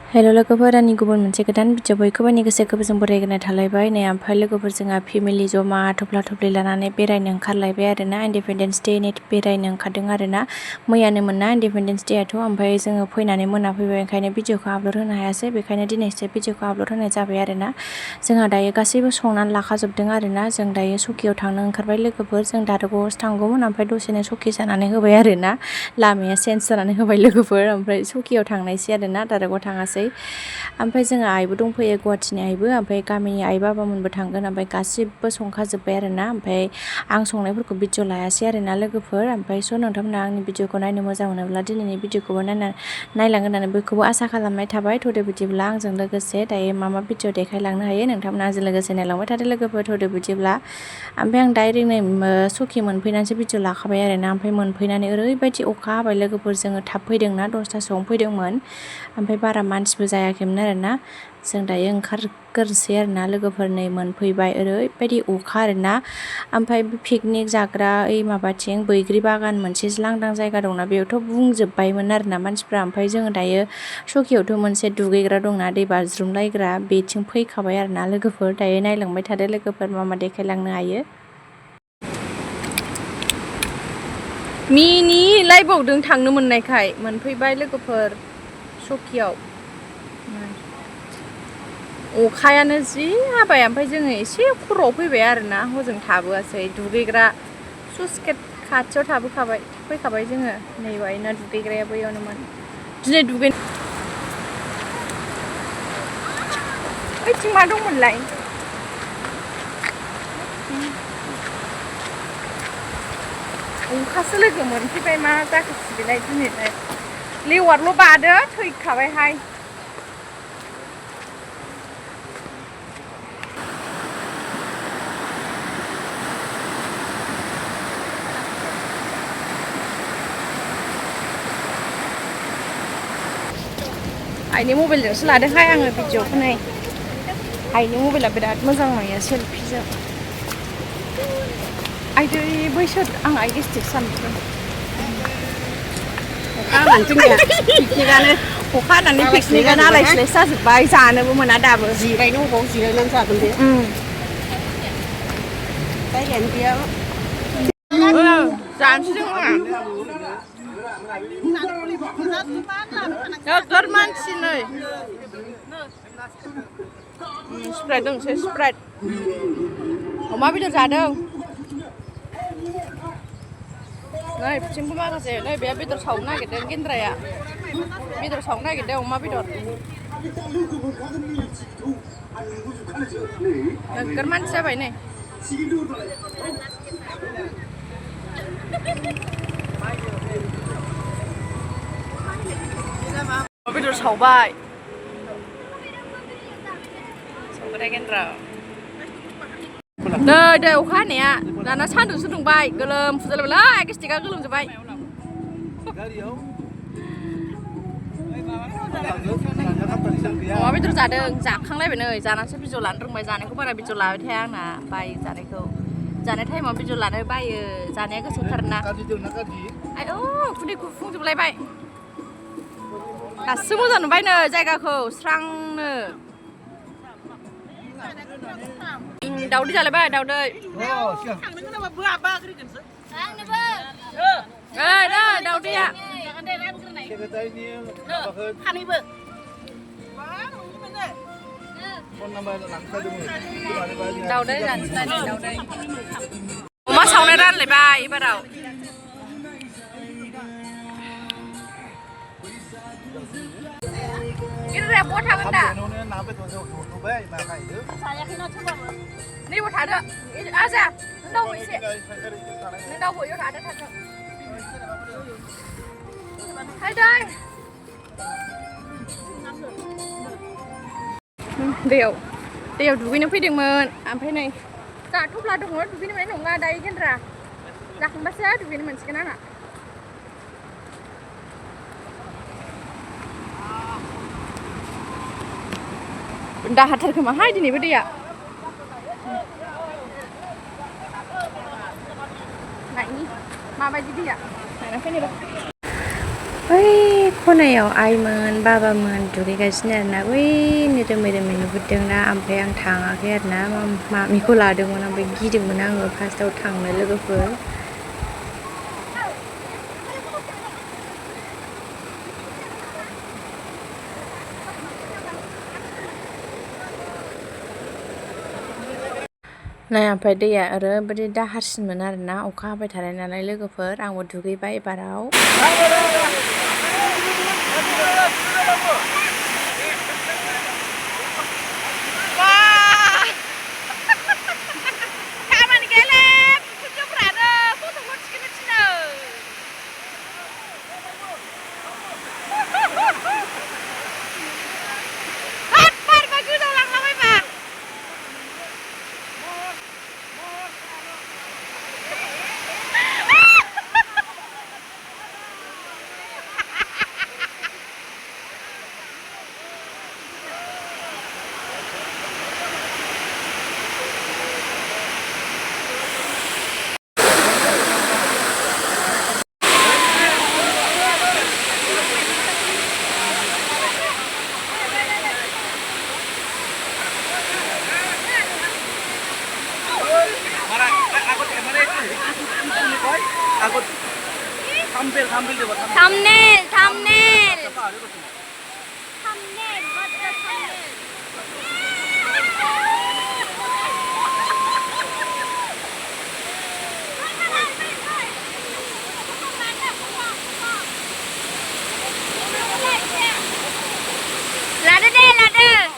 हेल' लोगोफोर आंनि गुबुन मोनसे गोदान भिडिअ बयखौबो आंनि गोसो गोरबोजों बरायग्रोनाय थालायबाय नै ओमफ्राय लोगोफोर जोंहा फेमिलि जमा थफ्ला थफ्लि लानानै बेरायनो ओंखारलायबाय आरोना इन्डिपेन्डेन्स डेनि बेरायनो ओंखारदों आरोना मैयानोमोन ना इन्डिपेन्डेन्स डेआथ' ओमफ्राय जोङो फैनानै मोनाफैबाय ओंखायनो भिडिअखौ आपल'ड होनो हायासै बेखायनो दिनैसो भिडिअखौ आपल'ड होनाय जाबाय आरोना जोंहा दायो गासैबो संनानै लाखाजोबदों आरोना जों दायो सकियाव थांनो ओंखारबाय लोगोफोर जों दारागावआवसो थांगौमोन ओमफ्राय दसेनो सखि जानानै होबाय आरोना लामाया चेन्ज जानानै होबाय लोगोफोर ओमफ्राय सकियाव थांनायसै आरोना दारागावआव थाङासै ओमफ्राय जोंहा आइबो दंफैयो गुवाहाटिनि आइबो ओमफ्राय गामिनि आइ बाबामोनबो थांगोन ओमफ्राय गासिबो संखाजोब्बाय आरोना ओमफ्राय आं संनायफोरखौ भिडिअ लायासै आरोना लोगोफोर ओमफ्राय स' नोंथांमोना आंनि भिडिअखौ नायनो मोजां मोनोब्ला दिनैनि भिडिअखौबो नायलांगोन होननानै बयखौबो आसा खालामनाय थाबाय थ'दो बिदिब्ला आंजों लोगोसे दायो मा भिडिअ देखायलांनो हायो नोंथांमोना आंजों लोगोसे नायलांबाय थादो लोगोफोर थ'दो बिदिब्ला ओमफ्राय आं डाइरेक्टनो सखि मोनफैनानैसो भिडिअ लाखाबाय आरोना ओमफ्राय मोनफैनानै ओरैबायदि अखा हाबाय लोगोफोर जोङो थाब फैदोंना 10थासोआवनो फैदोंमोन ओमफ्राय बारा मानसिबो जायाखैमोन आरोना जों दायो ओंखारग्रोसै आरोना लोगोफोर नै मोनफैबाय ओरैबायदि अखा आरोना ओमफ्राय पिकनिक जाग्रा माबाथिं बैग्रि बागान मोनसे लांदां जायगा दंना बेयावथ' बुंजोबबायमोन आरोना मानसिफ्रा ओमफ्राय जोङो दायो सकियावथ' मोनसे दुगैग्रा दंना दै बाज्रुमलायग्रा बेथिं फैखाबाय आरोना लोगोफोर दायो नायलांबाय थादो लोगोफोर मा देखायलांनो हायो मिनिलायबावदों थांनो मोननायखाय मोनफैबाय लोगोफोर सकियाव अखायानो जि हाबाय ओमफ्राय जोङो एसे खर'आव फैबाय आरोना हजों थाबोआसै दुगैग्रा सुसकेट खाथियाव फैखाबाय जोङो नैबायना दुगैग्राया बैयावनोमोन दिनै दुगै ओइथिं मा दंमोनलाय अखासो लोगो मोनफैबाय मा जाखोसै बेलाय दिनैलाय लेवारल' बादो थैखाबायहाय आइनि मबाइलजोंसो लादोंहाय आङो भिडिअखौ नै आइनि मबाइला बिराद मोजां नुयो सेल्फिजों आइदै बैसोर आं आइ गेस्टिक सानदों अखा हानानै पिकनिकानो आलाय सिलाय जाजोब्बाय जानोबो मोना दाबो जिरायनो अबाव जिरायनानै जागोन दे जायगायानो गैया जानोसै जोङो नोगोर मानसि नै स्प्राइट दंसै स्प्राइट अमा बेदर जादों नै बिथिंबो माखासे नै बे बेदर सावनो नागिरदों गेन्द्राया बेदर सावनो नागिरदों अमा बेदर नोगोर मानसि जाबाय नै बेदर सावबाय सावग्रा गेन्द्रा नै दै अखा हानाया दाना सान्दुंसो दुंबाय गोलोम फुजालायबाय गेस्टिकआ गोलोमजोब्बाय अमा बेदर जादों जाखांलायबाय नै जानानैसो भिडिअ लानो रोंबाय जानायखौ बारा भिडिअ लाबाय थाया आंना बायो जानायखौ जानाय टाइमाव भिडिअ लानो बायो जानाया गोसोथारना आयौ खुदै खुफुंजोबलायबाय गासिबो मोजां नुबाय नै जायगाखौ स्रांनो दावदै जालायबाय दावदै नै दावदैया दावदै जानोसै दावदै अमा सावनाय रानलायबाय एबाराव गिर्जाया बहा थागोन दा नैबाव थादो आजा नों दावबो एसे नों दावबो इयाव थादो हायदै दैयाव दुगैनो फैदोंमोन ओमफ्राय नै जा थफ्ला दङ दुगैनो मोननाय नंला दायो गेन्द्रा जाखांबासो दुगैनो मोनसिगोन आंहा दाहारथार खोमाहाय दिनैबो दैया नायनि माबायदि दैया नायना फैनो ओइ खनायाव आइमोन बाबामोन दुगैगासिनो आरोना बैनो रोमै रोमै नुहुरदोंना ओमफ्राय आं थाङाखै आरोना मामिखौ लादोंमोन ओमफ्राय गिदोंमोन आङो फार्स्टआव थांनो लोगोफोर नाय ओमफ्राय दैया ओरैबायदि दाहारसिनमोन आरोना अखा हाबाय थानाय नालाय लोगोफोर आंबो दुगैबाय एबाराव Thumbnail, thumbnail. Thumbnail, what's the thumbnail? Ladder deh, ladder.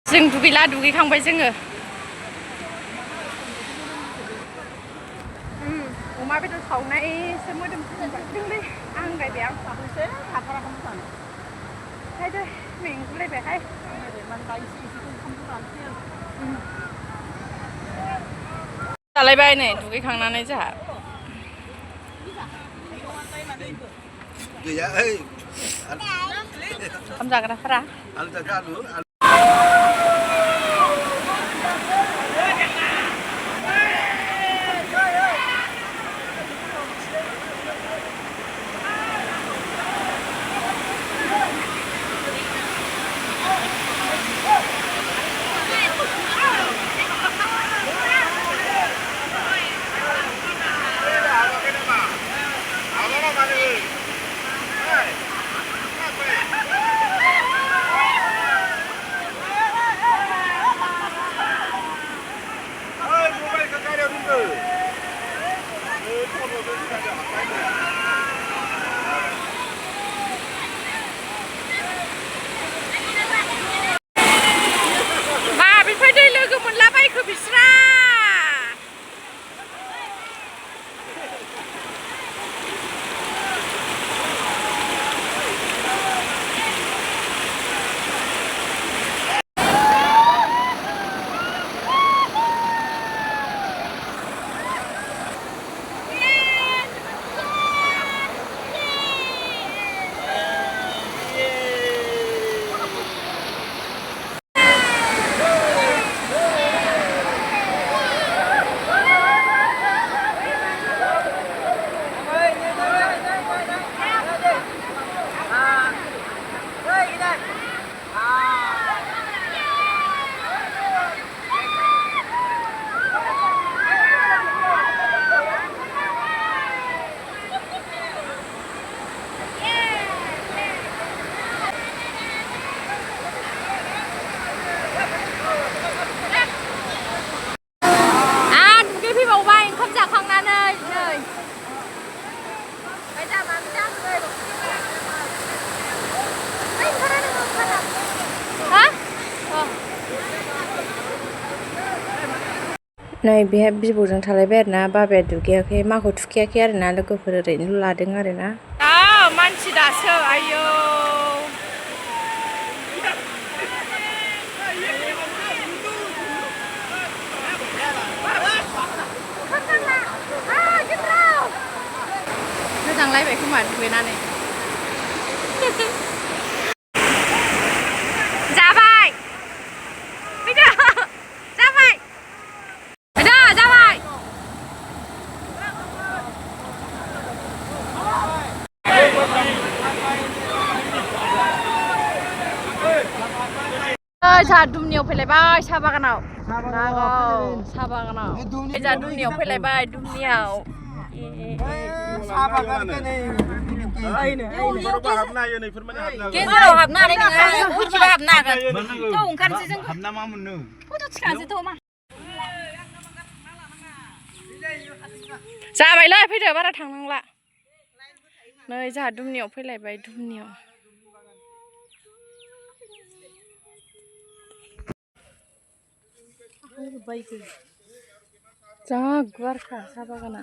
जों दुगैला दुगैखांबाय जोङो अमा बेदर सावनायसो मोदोम फुंबायलै आं गायबाय आं साबैसो हाथाराखैमोन जानो हायदो मेंगुलायबायहाय जालायबाय नै दुगैखांनानै जोंहा ओंखाम जाग्राफोरा नै बेहाय बिबौजों थालायबाय आरोना बाबाया दुगैयाखै माखौ थुखैयाखै आरोना लोगोफोर ओरैनो लादों आरोना मानसि दासो आयौ मोजांलायबाय खोमा दुगैनानै जाबाय फैदो जाबाय फैदो जाबाय जोंहा दुमनियाव फैलायबाय साहा बागानाव साहा बागानाव जोंहा दुमनियाव फैलायबाय दुमनियाव गेजेराव हाबनानै नोङो उनथिबो हाबनो हागोन थ' ओंखारनोसै जों हाबना मा मोननो फट' थिखांसै थ' मा जाबायलै फैदो बारा थांनांला नै जोंहा दुमनियाव फैलायबाय दुमनियाव जा गुवारखा साहा बागाना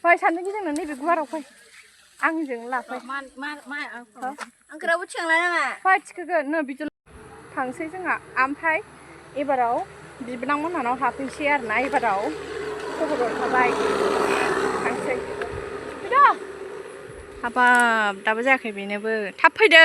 फै सानदों गिदिंनो नैबे गुवाराव फै आंजों लाफै आंखौरावबो थिखांला नामा फै थिखोगोन नो बिदि थांसै जोंहा ओमफ्राय एबाराव बिबोनां मोनहानाव हाबफैसै आरोना एबाराव खबर हरखाबाय थांसै फैदो हाबाब दाबो जायाखै बेनोबो थाब फैदो